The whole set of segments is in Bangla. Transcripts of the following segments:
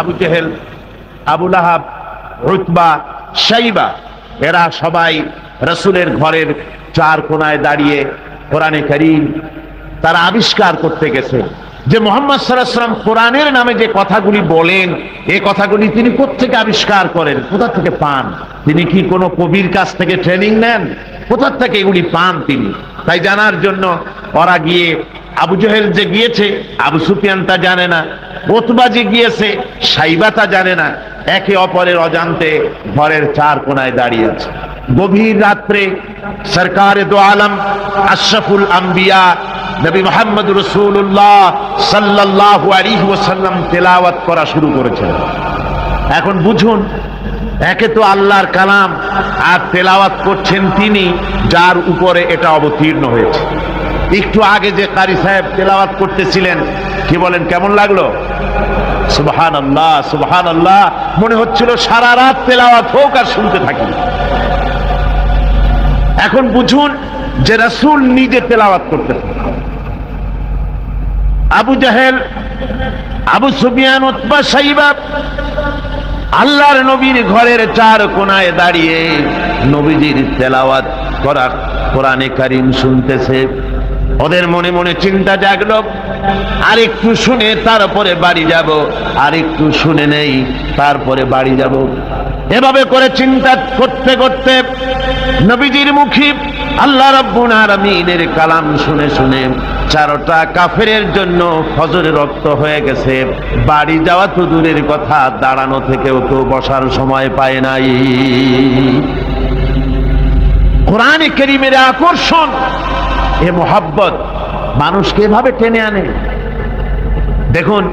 আবু জেহেল, আবু লাহাব, উতবা, শাইবা, এরা সবাই রাসূলের ঘরের চার কোনায় দাঁড়িয়ে কোরআনে কারীম তারা আবিষ্কার করতে গেছে যে মুহাম্মদ সাল্লাল্লাহু আলাইহি ওয়াসাল্লাম কোরআনের নামে যে কথাগুলি বলেন, এই কথাগুলি তিনি কোত্থেকে আবিষ্কার করেন, কোথা থেকে পান? তিনি কি কোনো কবির কাছ থেকে ট্রেনিং নেন? কোথা থেকে এগুলি পান তিনি? তাই জানার জন্য ওরা গিয়ে, আবু জেহেল যে গিয়েছে আবু সুফিয়ান তা জানে না, উতবা যে গিয়েছে শাইবা তা জানে না, একে অপরের অজান্তে ঘরের চার কোনায় দাঁড়িয়ে আছে। গভীর রাত্রে সরকারে দো আলম আশরাফুল আম্বিয়া নবী মুহাম্মদ রাসূলুল্লাহ সাল্লাল্লাহু আলাইহি ওয়াসাল্লাম তেলাওয়াত করা শুরু করেছেন। এখন বুঝুন, একে তো আল্লাহর কালাম, আর তেলাওয়াত করছেন তিনি যার উপরে এটা অবতীর্ণ হয়েছে। একটু আগে যে কারি সাহেব তেলাওয়াত করতেছিলেন, কি বলেন, কেমন লাগলো? সুবহানাল্লাহ, সুবহানাল্লাহ, মনে হচ্ছিল সারা রাত তেলাওয়াত হোক আর শুনতে থাকি। এখন বুঝুন যে রাসূল নিজে তেলাওয়াত করতেন। আবু জেহেল, আবু সুফিয়ান, উতবা, শাইবা আল্লাহর নবীর ঘরের চার কোনায় দাঁড়িয়ে নবীজির তেলাওয়াত করা কোরআনে কারীম শুনতেছে। ওদের মনে মনে চিন্তা জাগলো, আর একটু শুনে তারপরে বাড়ি যাব, আর একটু শুনে নেই তারপরে বাড়ি যাব। এভাবে করে চিন্তা করতে করতে নবীজির মুখে আল্লাহ রাব্বুল আলামিনের কালাম শুনে শুনে চারটা কাফেরের জন্য ফজরের রক্ত হয়ে গেছে। বাড়ি যাওয়া তো দূরের কথা, দাঁড়ানো থেকেও তো বসার সময় পায় নাই। কোরআনে কারীমের আকর্ষণ, এ মোহাব্বত মানুষকে এভাবে টেনে আনে। দেখুন,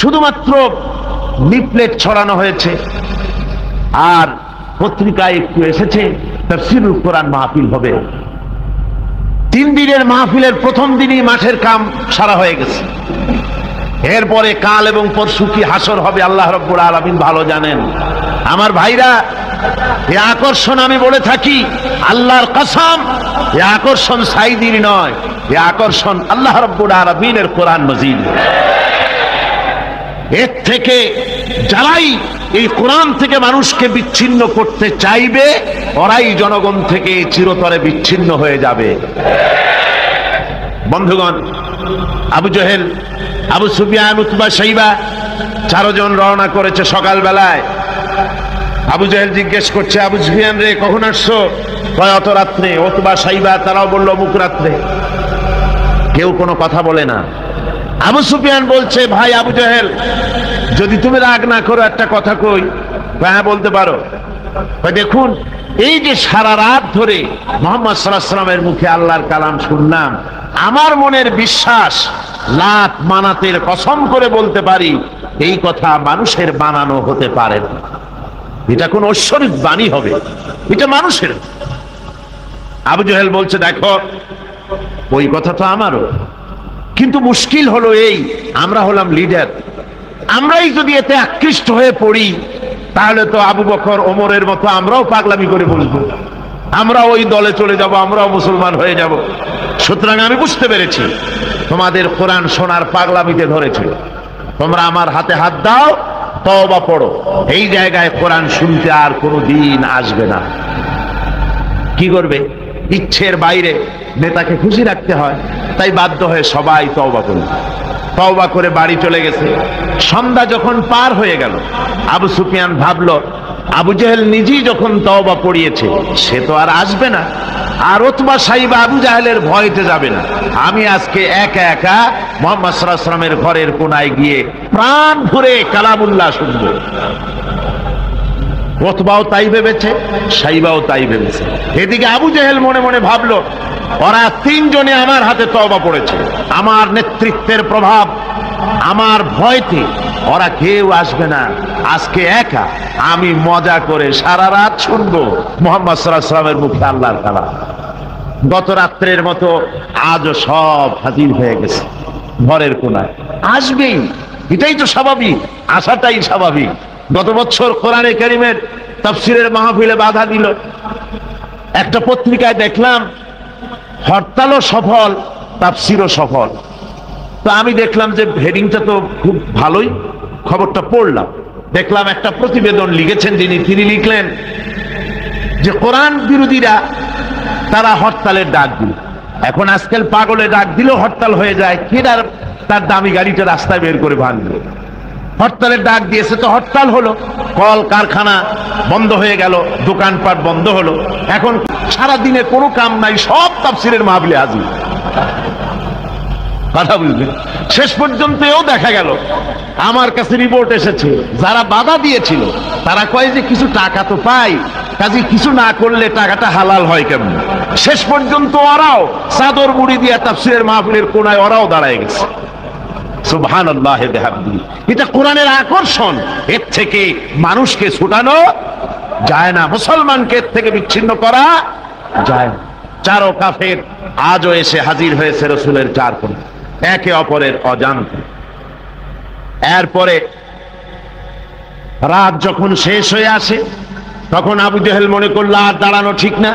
শুধুমাত্র লিফলেট ছড়ানো হয়েছে আর পত্রিকায় একটু এসেছে তাফসীরুল কোরআন মাহফিল হবে। 3 দিনের মাহফিলের প্রথম দিনই মাঠের কাম সারা হয়ে গেছে। এরপরে কাল এবং পরশু কি হাসর হবে আল্লাহ রাব্বুল আলামিন ভালো জানেন। আমার ভাইরা, এই আকর্ষণ আমি বলে থাকি, আল্লাহর কসম, এই আকর্ষণ সাইদির নয়, এই আকর্ষণ আল্লাহ রাব্বুল আলামিনের কোরআন মাজিদ। এর থেকে যারাই এই কোরআন থেকে মানুষকে বিচ্ছিন্ন করতে চাইবে, ওরাই জনগণ থেকে চিরতরে বিচ্ছিন্ন হয়ে যাবে। বন্ধুগণ, আবু জেহেল, আবু সুফিয়ান, উতবা, শাইবা 4 জন রওনা করেছে সকালবেলায়। আবু জেহেল জিজ্ঞেস করছে, আবু সুফিয়ান রে, কখন আসছো? কয় অত রাত্রে। উতবা, শাইবা তারাও বলল অমুক রাত্রে। কেউ কোনো কথা বলে না। আবু সুফিয়ান বলছে, ভাই আবু জেহেল, যদি তুমি রাগ না করো একটা কথা কই। হ্যাঁ, বলতে পারো। দেখুন, এই যে সারা রাত ধরে মুহাম্মদ সাল্লাল্লাহু আলাইহি ওয়াসাল্লামের মুখে আল্লাহর কালাম শুনলাম, আমার মনের বিশ্বাস, লাত মানাতের কসম করে বলতে পারি, এই কথা মানুষের বানানো হতে পারে না। এটা কোন ঐশ্বরিক বাণী হবে, এটা মানুষের। আবু জেহেল বলছে, দেখো, ওই কথা তো আমারও, কিন্তু মুশকিল হলো এই, আমরা হলাম লিডার। আমরাই যদি এতে আকৃষ্ট হয়ে পড়ি, তাহলে তো আবু বকর, ওমরের মতো আমরাও পাগলামি করে বলবো, আমরা ওই দলে চলে যাব, আমরাও মুসলমান হয়ে যাব। সুতরাং আমি বুঝতে পেরেছি তোমাদের কোরআন শোনার পাগলামিতে ধরেছে। তোমরা আমার হাতে হাত দাও, তওবা পড়ো। এই জায়গায় কোরআন শুনতে আর কোনো দিন আসবে না। কি করবে? ইচ্ছের বাইরে নেতাকে খুশি রাখতে হয়, তাই বাধ্য হয়ে সবাই তওবা করল। তওবা করে বাড়ি চলে গেছে। সন্ধ্যা যখন পার হয়ে গেল, আবু সুফিয়ান ভাবলো, আবু জেহেল নিজেই যখন তওবা পড়িয়েছে, সে তো আর আসবে না। আর উতবা, শাইবা, আবু জাহেলের ভয়তে যাবে না। আমি আজকে একা একা মুহাম্মদ সাল্লাল্লাহু আলাইহি ওয়াসাল্লামের ঘরের কোনায় গিয়ে প্রাণ ভরে কালামুল্লাহ শুনব। উতবাও তাই ভেবেছে, শাইবাও তাই ভেবেছে। এদিকে আবু জেহেল মনে মনে ভাবলো, ওরা 3 জনে আমার হাতে তওবা পড়েছে, আমার নেতৃত্বের প্রভাব, আমার ভয়তে ওরা কেউ আসবে না। আজকে একা আমি মজা করে সারা রাত শুনবো মুহাম্মদ সাল্লাল্লাহু আলাইহি ওয়াসাল্লামের মুখে আল্লাহর কালাম। গত রাত্রের মতো আজও সব হাজির হয়ে গেছে ঘরের কোনায়। আসবেই, এটাই তো স্বাভাবিক, আসাটাই স্বাভাবিক। গত বছর কোরআনে কারীমের তাফসীরের মাহফিলে বাধা দিল। একটা পত্রিকায় দেখলাম, হরতালও সফল, তাফসীরও সফল। তো আমি দেখলাম যে হেডিংটা তো খুব ভালোই, খবরটা পড়লাম, দেখলাম একটা প্রতিবেদন লিখেছেন যিনি, তিনি লিখলেন যে কোরআন বিরোধীরা তারা হরতালের ডাক দিল। এখন আজকাল পাগলে ডাক দিলেও হরতাল হয়ে যায়, কেডার তার দামি গাড়িটা রাস্তায় বের করে ভাঙবে। হরতালের ডাক দিয়েছে তো হরতাল হলো, কল কারখানা বন্ধ হয়ে গেল, দোকানপাট বন্ধ হলো। এখন সারা দিনে কোনো কাম নাই, সব তাফসীরের মাহফিলে হাজির। কথা বুঝলেন? শেষ পর্যন্ত এও দেখা গেল, আমার কাছে রিপোর্ট এসেছে, যারা বাধা দিয়েছিল তারা কয় যে কিছু টাকা তো পাই, কাজে কিছু না করলে টাকাটা হালাল হয় কেমন। শেষ পর্যন্ত ওরাও চাদর মুড়ি দিয়ে তাফসীরের মাহফিলের কোনায় ওরাও দাঁড়ায় গেছে। সুবহানাল্লাহ বিহামদিহি। এটা কোরআনের আকর্ষণ, এর থেকে মানুষকে ছুটানো যায় না, মুসলমানকে এর থেকে বিচ্ছিন্ন করা যায় না। চারো কাফের আজও এসে হাজির হয়েছে রাসূলের চার কোণে, একে অপরের অজান্তে। এরপরে রাত যখন শেষ হয়ে আসে, তখন আবু জেহেল মনে করলো আর দাঁড়ানো ঠিক না,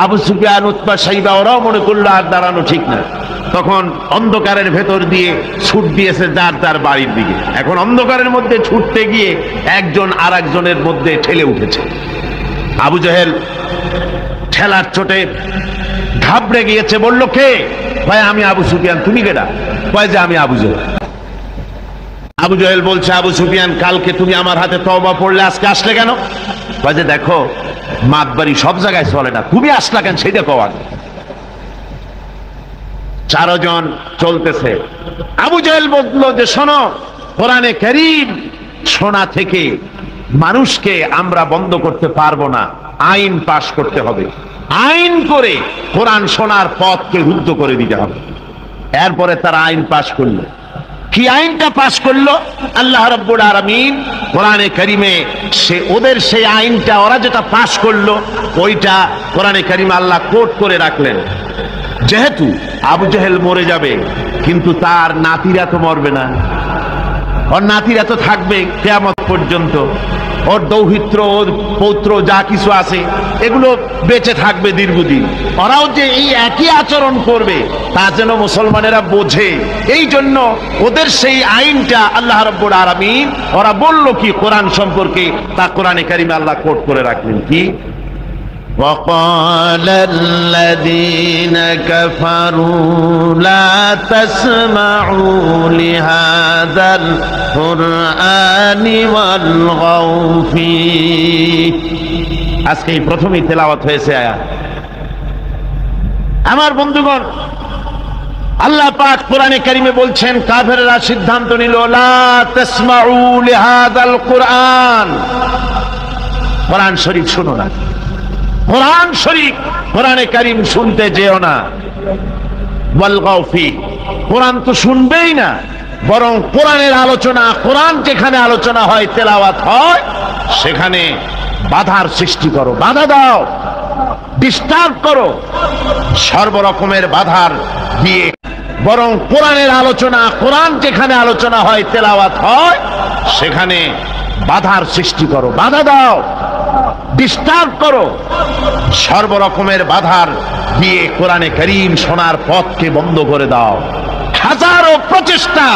আবু সুফিয়ান, উতবা, শাইবা ওরাও মনে করলো আর দাঁড়ানো ঠিক না। তখন অন্ধকারের ভেতর দিয়ে ছুট দিয়েছে যার যার বাড়ির দিকে। এখন অন্ধকারের মধ্যে ছুটতে গিয়ে একজন আর একজনের মধ্যে ঠেলে উঠেছে। আবু জেহেল ঠেলার চোটে ঘাবড়ে গিয়েছে, বলল কে? ভাই আমি আবু সুফিয়ান। তুমি কেডা? কয় যে আমি আবু জেহেল। আবু জেহেল বলছে, আবু সুফিয়ান কালকে তুমি আমার হাতে তওবা পড়লে, আজকে আসলে কেন? কয় যে দেখো মাতবাড়ি সব জায়গায় চলে না, তুমি আসলা কেন সেটা কও আগে। চারজন চলতেছে। আবু জেহেল বলল যে শোনো, কোরআনে কারীম শোনা থেকে মানুষকে আমরা বন্ধ করতে পারবো না, আইন পাশ করতে হবে, আইন করে কোরআন শোনার পথকে রুদ্ধ করে দিতে হবে। এরপরে তারা আইন পাশ করলো। কি আইনটা পাশ করলো? আল্লাহ রাব্বুল আলামিন কোরআনে কারীমে ওদের সেই আইনটা, ওরা যেটা পাশ করলো ওইটা কোরআনে কারীমে আল্লাহ কোট করে রাখলেন। যেহেতু আবু জেহেল মরে যাবে, কিন্তু তার নাতিরা তো মরবে না, ওর নাতিরা তো থাকবে কিয়ামত পর্যন্ত। ওর দৌহিত্র, ওর পৌত্র যা কিছু আছে এগুলো বেঁচে থাকবে দীর্ঘদিন। ওরাও যে এই একই আচরণ করবে তা যেন মুসলমানেরা বোঝে, এই জন্য ওদের সেই আইনটা আল্লাহ রাব্বুল আলামিন, ওরা বলল কি কোরআন সম্পর্কে, তা কোরআনে কারীমে আল্লাহ কোট করে রাখলেন কি? وقال الذين كفروا لا تسمعوا لهذا القرآن والغوا فيه। আজকে এই প্রথমেই তেলাওয়াত হয়েছে আয়াত। আমার বন্ধুগণ, আল্লাহ পাক কোরআনে কারীমে বলছেন, কাফেররা সিদ্ধান্ত নিল লা তাসমাউ লিহাযাল কুরআন, কোরআন শরীফ শুনো না, কোরআন শরীফ, কোরআনে কারীম শুনতে যেও না। ওয়ালগাউ ফি, কোরআন তো শুনবেই না, বরং কোরআনের আলোচনা, কোরআন যেখানে আলোচনা হয়, তেলাওয়াত হয়, সেখানে বাধার সৃষ্টি করো, বাধা দাও, ডিস্টার্ব করো, সর্বরকমের বাধার দিয়ে, বরং কোরআনের আলোচনা, কোরআন যেখানে আলোচনা হয়, তেলাওয়াত হয়, সেখানে বাধার সৃষ্টি করো, বাধা দাও, ডিস্টার্ব করো, সর্বরকমের বাধার দিয়ে কোরআনে কারীম শোনার পথকে বন্ধ করে দাও। হাজারো প্রচেষ্টা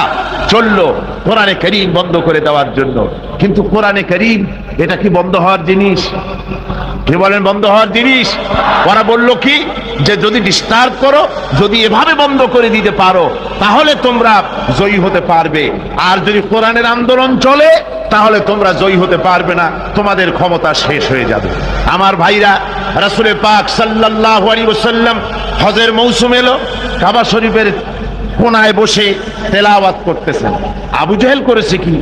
চললো কোরআনে কারীম বন্ধ করে দেওয়ার জন্য, কিন্তু কোরআনে কারীম এটা কি বন্ধ হওয়ার জিনিস? কি বলেন বন্ধ হওয়ার জিনিস? ওরা বলল কি যে যদি ডিস্টার্ব করো, যদি এভাবে বন্ধ করে দিতে পারো, তাহলে তোমরা জয়ী হতে পারবে, আর যদি কোরআনের আন্দোলন চলে তাহলে তোমরা জয়ী হতে পারবে না, তোমাদের ক্ষমতা শেষ হয়ে যাবে। আমার ভাইরা, রাসূল পাক সাল্লাল্লাহু আলাইহি ওয়াসাল্লাম হজের মৌসুম এলো, কাবা শরীফের কোনায় বসে তেলাওয়াত করতেছেন। আবু জেহেল করেছে কি,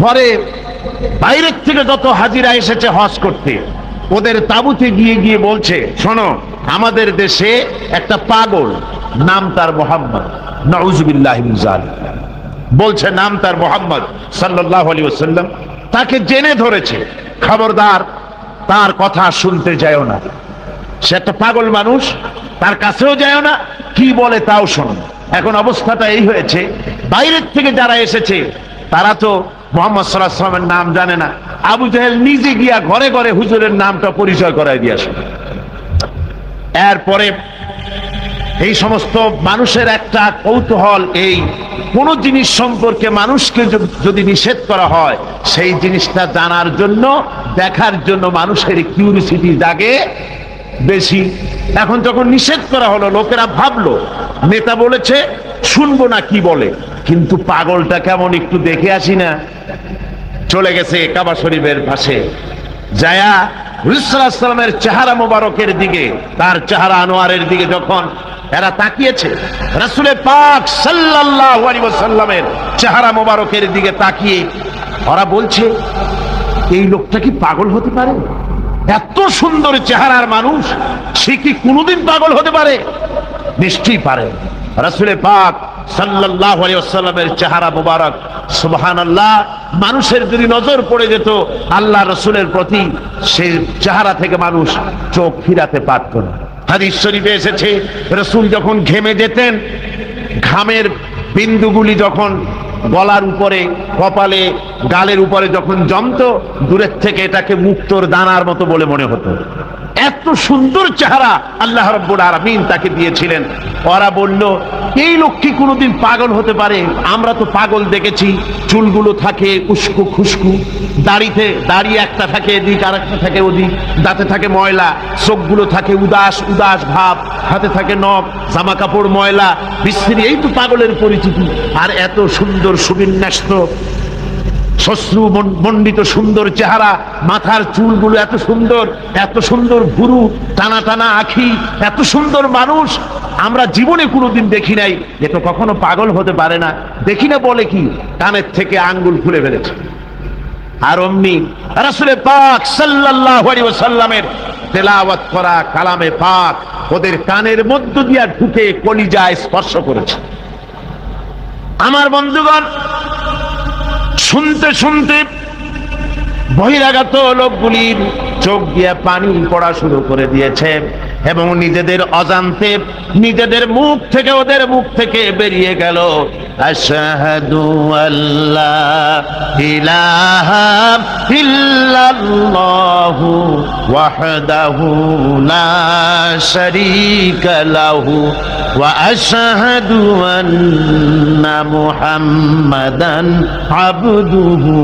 ঘরে বাইরের থেকে যত হাজিরা এসেছে হজ করতে, ওদের তাঁবুতে গিয়ে গিয়ে বলছে, শোনো আমাদের দেশে একটা পাগল, নাম তার মুহাম্মদ, নাউযুবিল্লাহি মিন যালিক, বলছে নাম তার মুহাম্মদ সাল্লাল্লাহু আলাইহি ওয়াসাল্লাম, তাকে জেনে ধরেছে, খবরদার তার কথা শুনতে যাও না, সে একটা পাগল মানুষ, তার কাছেও যাও না, কি বলে তাও শোনো। এখন অবস্থাটা এই হয়েছে, বাইরের থেকে যারা এসেছে তারা তো মুহাম্মদ সাল্লাল্লাহু আলাইহি ওয়াসাল্লামের নাম জানে না। আবু জেহেল নিজে গিয়া ঘরে ঘরে হুজুরের নামটা পরিচয় করায় দিয়ে আসে। এরপরে এই সমস্ত মানুষের একটা কৌতূহল, এই কোন জিনিস সম্পর্কে মানুষকে যদি নিষেধ করা হয় সেই জিনিসটা জানার জন্য, দেখার জন্য মানুষের কিউরিসিটি জাগে বেশি। এখন যখন নিষেধ করা হলো, লোকেরা ভাবলো নেতা বলেছে শুনবো না কি বলে, কিন্তু পাগলটা কেমন একটু দেখে আসি না। চলে গেছে কাবা শরীফের পাশে, যায়া রাসূলুল্লাহ সাল্লাল্লাহু আলাইহি ওয়াসাল্লামের চেহারা মোবারকের দিকে, তার চেহারা আনোয়ারের দিকে যখন এরা তাকিয়েছে, রাসূল পাক সাল্লাল্লাহু আলাইহি ওয়াসাল্লামের চেহারা মোবারকের দিকে তাকিয়ে ওরা বলছে এই লোকটা কি পাগল হতে পারে? এত সুন্দর চেহারার মানুষ, সে কি কোনোদিন পাগল হতে পারে? নিশ্চয়ই পারে। রাসূল পাক সাল্লাল্লাহু আলাইহি ওয়াসাল্লামের চেহারা মোবারক, সুবহানাল্লাহ, মানুষের যদি নজর পড়ে যেত আল্লাহ রাসূলের প্রতি, সেই চেহারা থেকে মানুষ চোখ ফিরাতে পারত না। হাদিস শরীফে এসেছে রাসূল যখন ঘেমে যেতেন, ঘামের বিন্দুগুলি যখন গলার উপরে, কপালে, গালের উপরে যখন জমতো, দূরের থেকে এটাকে মুক্তোর দানার মতো বলে মনে হতো। এত সুন্দর চেহারা আল্লাহ রাব্বুল আলামিন তাকে দিয়েছিলেন। ওরা বলল এই লোক কি কোনোদিন পাগল হতে পারে? আমরা তো পাগল দেখেছি, চুলগুলো থাকে উস্কো খুস্কু, দাড়ি একটা থাকে এদিক আর একটা থাকে ওদিক, দাঁতে থাকে ময়লা, চোখগুলো থাকে উদাস উদাস ভাব, হাতে থাকে নখ, জামা কাপড় ময়লা বিশ্রী, এই তো পাগলের পরিচিতি। আর এত সুন্দর সুবিন্যস্ত শ্বশ্রু মণ্ডিত সুন্দর চেহারা, মাথার চুলগুলো এত সুন্দর ভুরু, টানা টানা আঁখি, এত সুন্দর মানুষ আমরা জীবনে কোনোদিন দেখি নাই। এ তো কখনো পাগল হতে পারে না। দেখি না বলে কি, কানের থেকে আঙ্গুল খুলে ফেলেছে। আর অমনি রাসূল পাক সাল্লাল্লাহু আলাইহি ওয়াসাল্লামের তেলাওয়াত করা কালামে পাক ওদের কানের মধ্য দিয়া ঢুকে কলিজায় স্পর্শ করেছে। আমার বন্ধুগণ, শুনতে শুনতে বহিরাগত লোকগুলির চোখ দিয়ে পানি পড়া শুরু করে দিয়েছে এবং নিজেদের অজান্তে নিজেদের মুখ থেকে, ওদের মুখ থেকে বেরিয়ে গেল আশহাদু আল্লা ইলাহা ইল্লাল্লাহু ওয়াহদাহু লা শারীকা লাহু ওয়া আশহাদু আন্না মুহাম্মাদান আবদুহু